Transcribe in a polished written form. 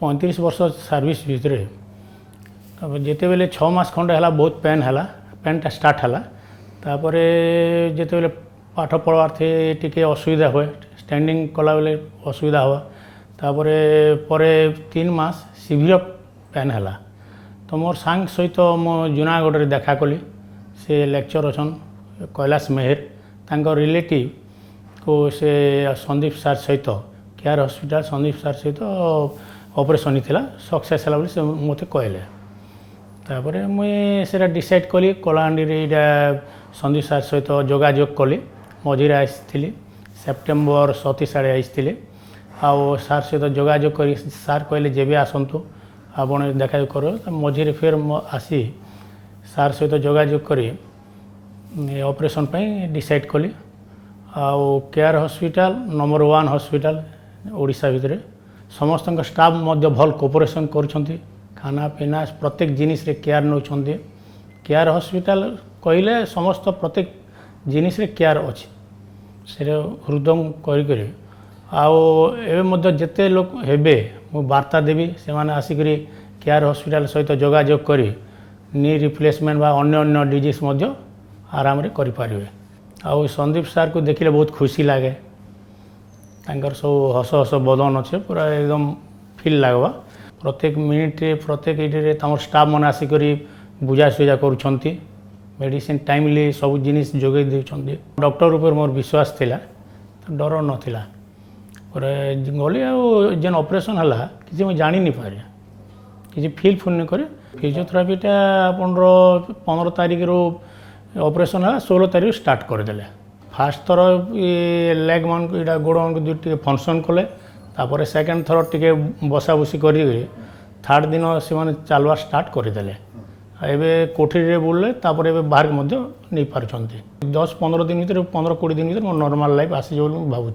35 वर्ष सर्विस भितर जिते बेले 6 मास खंडे है बहुत पेनटा स्टार्ट है तापर जिते बेले पाठ पढ़वार थे टी असुविधा हुए स्टैंडिंग कला बेले असुविधा हुआ तापर पर 3 मास सीवियर पेन है तो मोर सांग सहित मो जूनागढ़ देखा कली से लेक्चर अच्छा कैलाश मेहर तांको रिलेटिव को से संदीप सार सहित केयर हॉस्पिटल संदीप सार सहित ऑपरेशन ही सक्सेस है से मत कहले तापर मुझे से डिसाइड कली कलाहांडी संदीप सार सहित जोगाजोग कली मझीरे आसी सेप्टेम्बर 27 आड़े आई आओ सार सहित जोगाजोग कर सार कहले जेबे आसतु आपण देखा कर मझीरे फिर आसी सार सहित जोगाजोग कर ऑपरेशन डिसाइड कली आउ care hospital number 1 hospital Odisha भितर समस्त स्टाफ मध्य भल कोऑपरेशन कर खाना पीना प्रत्येक जिनिस रे केयर नौ केयर हॉस्पिटल कहले समस्त प्रत्येक जिनिस रे केयर अच्छी से हृदय कर जिते लोक हेबे मु वार्ता देवी से माने आसिक केयर हॉस्पिटल सहित जोगाजोग कर नी रिप्लेसमेंट बा अन्य अन्य डिजीज मध्य आराम रे करि पारिबे। आउ संदीप सार को देखिले बहुत खुशी लगे तांकर सब हस हस बदन अच्छे पूरा एकदम फील लगवा प्रत्येक मिनिट प्रत्येक ये स्टाफ मैंने आसिक बुझा सुझा कर मेडिसिन टाइमली सब जिनिस जोगे देउछन्ती डॉक्टर ऊपर मोर विश्वास थिला तो डर नथिला गली जेन ऑपरेशन है किसी मैं जानी नहीं पारे किसी फील फुल नहीं करे फिजियोथेरापीटा अपन 15 तारिख रो ऑपरेशन है 16 तारिख स्टार्ट करदेले फास्ट थर लेग मान को गोड़ मान को फंक्शन कले तापर सेकेंड थर टे बसा बसी कर थर्ड दिन से मैंने चलवा स्टार्ट करदे एबे कोठरी बुलले तापर एबे बाहर नहीं पार्टी 10-15 दिन भर 15-20 दिन भर मोर नॉर्मल लाइफ आसी भावुँ।